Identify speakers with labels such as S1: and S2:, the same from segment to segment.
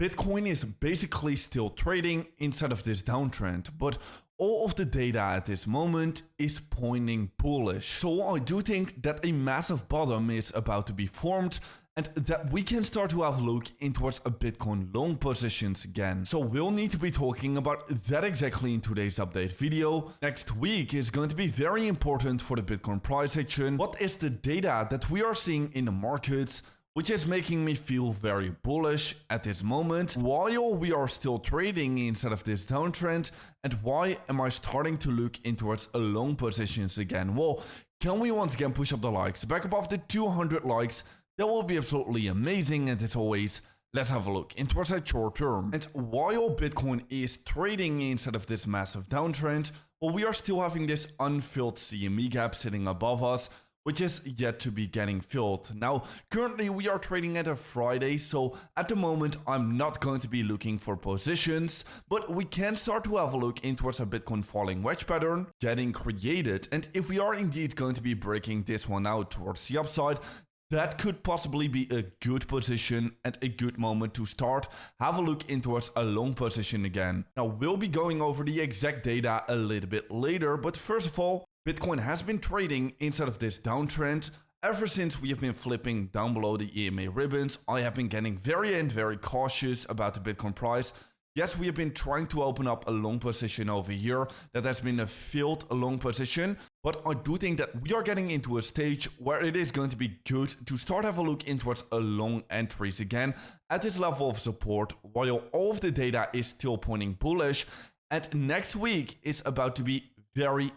S1: Bitcoin is basically still trading inside of this downtrend, but all of the data at this moment is pointing bullish. So I do think that a massive bottom is about to be formed and that we can start to have a look in towards a Bitcoin long positions again. So we'll need to be talking about that exactly in today's update video. Next week is going to be very important for the Bitcoin price action. What is the data that we are seeing in the markets, which is making me feel very bullish at this moment, while we are still trading inside of this downtrend, and why am I starting to look in towards a long positions again? Well, can we once again push up the likes back above the 200 likes? That will be absolutely amazing, and as always, let's have a look in towards that short term. And while Bitcoin is trading inside of this massive downtrend, well, we are still having this unfilled CME gap sitting above us, which is yet to be getting filled. Now, currently we are trading at a Friday, so at the moment I'm not going to be looking for positions, but we can start to have a look in towards a Bitcoin falling wedge pattern getting created. And if we are indeed going to be breaking this one out towards the upside, that could possibly be a good position and a good moment to start. Have a look in towards a long position again. Now, we'll be going over the exact data a little bit later, but first of all, Bitcoin has been trading inside of this downtrend ever since we have been flipping down below the EMA ribbons. I have been getting very cautious about the Bitcoin price. Yes, we have been trying to open up a long position over here. That has been a failed long position, but I do think that we are getting into a stage where it is going to be good to start have a look in towards a long entries again at this level of support, while all of the data is still pointing bullish. And next week is about to be very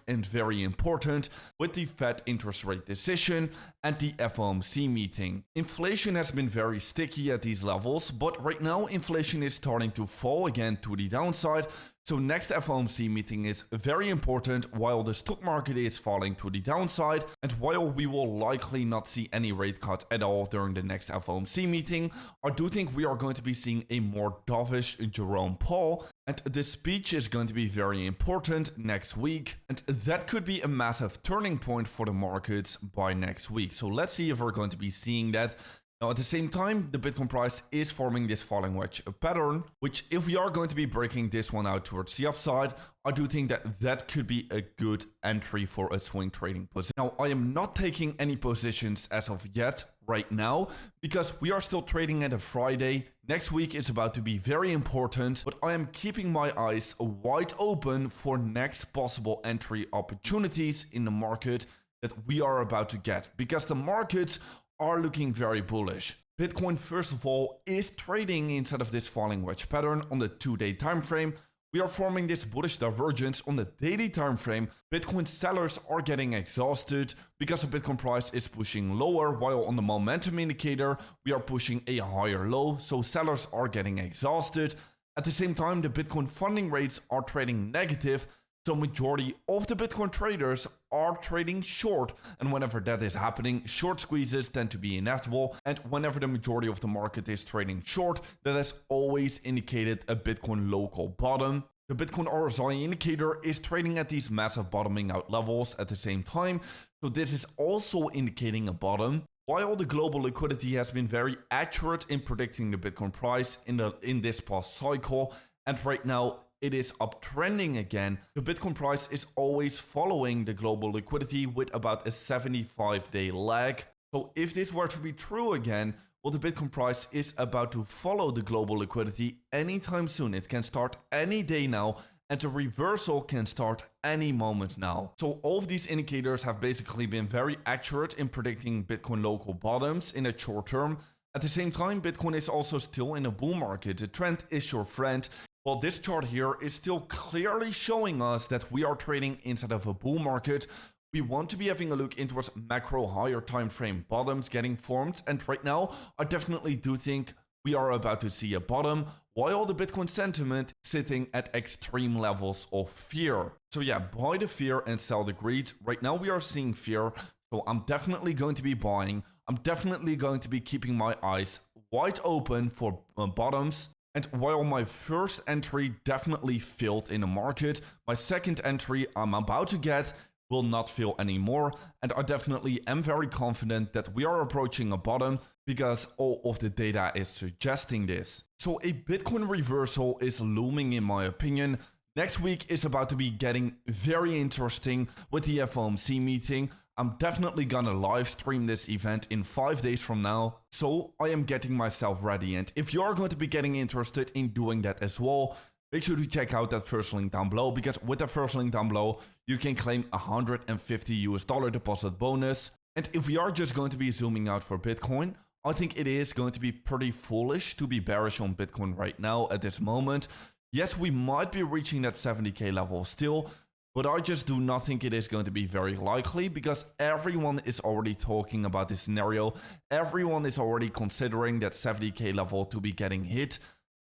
S1: important with the Fed interest rate decision and the FOMC meeting. Inflation has been very sticky at these levels, but right now inflation is starting to fall again to the downside. So next FOMC meeting is very important while the stock market is falling to the downside, and while we will likely not see any rate cut at all during the next FOMC meeting, I do think we are going to be seeing a more dovish Jerome Powell, and the speech is going to be very important next week, and that could be a massive turning point for the markets by next week. So let's see if we're going to be seeing that. Now, at the same time, the Bitcoin price is forming this falling wedge pattern, which if we are going to be breaking this one out towards the upside, I do think that that could be a good entry for a swing trading position. Now, I am not taking any positions as of yet right now because we are still trading at a Friday. Next week is about to be very important, but I am keeping my eyes wide open for next possible entry opportunities in the market that we are about to get, because the markets are looking very bullish. Bitcoin, first of all, is trading inside of this falling wedge pattern on the 2-day time frame. We are forming this bullish divergence on the daily time frame. Bitcoin sellers are getting exhausted because the Bitcoin price is pushing lower, while on the momentum indicator we are pushing a higher low, so sellers are getting exhausted. At the same time, the Bitcoin funding rates are trading negative. So majority of the Bitcoin traders are trading short, and whenever that is happening, short squeezes tend to be inevitable, and whenever the majority of the market is trading short, that has always indicated a Bitcoin local bottom. The Bitcoin RSI indicator is trading at these massive bottoming out levels at the same time, so this is also indicating a bottom. While the global liquidity has been very accurate in predicting the Bitcoin price in this past cycle, and right now it is uptrending again, the Bitcoin price is always following the global liquidity with about a 75-day lag. So if this were to be true again, well, the Bitcoin price is about to follow the global liquidity anytime soon. It can start any day now, and the reversal can start any moment now. So all of these indicators have basically been very accurate in predicting Bitcoin local bottoms in a short term. At the same time, Bitcoin is also still in a bull market. The trend is your friend. Well, this chart here is still clearly showing us that we are trading inside of a bull market. We want to be having a look into macro higher time frame bottoms getting formed. And right now, I definitely do think we are about to see a bottom, while the Bitcoin sentiment sitting at extreme levels of fear. So yeah, buy the fear and sell the greed. Right now we are seeing fear, so I'm definitely going to be buying. I'm definitely going to be keeping my eyes wide open for bottoms. And while my first entry definitely failed in the market, my second entry I'm about to get will not fail anymore. And I definitely am very confident that we are approaching a bottom. because all of the data is suggesting this. So a Bitcoin reversal is looming in my opinion. Next week is about to be getting very interesting with the FOMC meeting. I'm definitely gonna live stream this event in 5 days from now, so I am getting myself ready. And if you are going to be getting interested in doing that as well, make sure to check out that first link down below, because with the first link down below, you can claim $150 deposit bonus. And if we are just going to be zooming out for Bitcoin, I think it is going to be pretty foolish to be bearish on Bitcoin right now at this moment. Yes, we might be reaching that 70k level still, but I just do not think it is going to be very likely, because everyone is already talking about this scenario. Everyone is already considering that 70k level to be getting hit.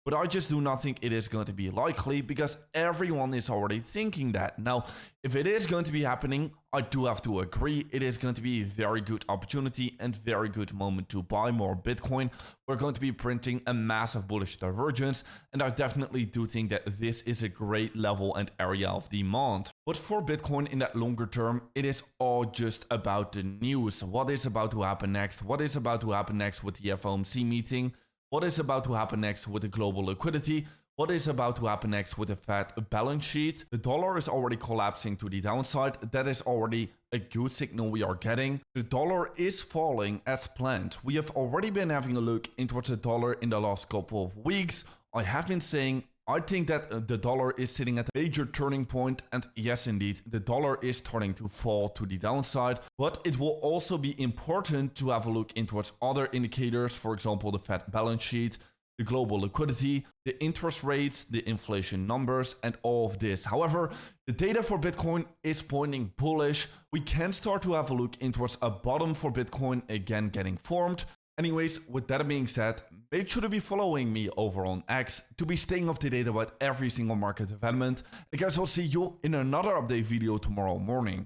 S1: But I just do not think it is going to be likely, because everyone is already thinking that. Now, if it is going to be happening, I do have to agree, it is going to be a very good opportunity and very good moment to buy more Bitcoin. We're going to be printing a massive bullish divergence, and I definitely do think that this is a great level and area of demand. But for Bitcoin in that longer term, it is all just about the news. What is about to happen next? What is about to happen next with the FOMC meeting? What is about to happen next with the global liquidity? What is about to happen next with the Fed balance sheet? The dollar is already collapsing to the downside. That is already a good signal we are getting. The dollar is falling as planned. We have already been having a look into the dollar in the last couple of weeks. I have been saying I think that the dollar is sitting at a major turning point, and yes indeed, the dollar is starting to fall to the downside, but it will also be important to have a look into other indicators, for example the Fed balance sheet, the global liquidity, the interest rates, the inflation numbers, and all of this. However, the data for Bitcoin is pointing bullish. We can start to have a look into a bottom for Bitcoin again getting formed. Anyways, with that being said, make sure to be following me over on X to be staying up to date about every single market development. And guys, I'll see you in another update video tomorrow morning.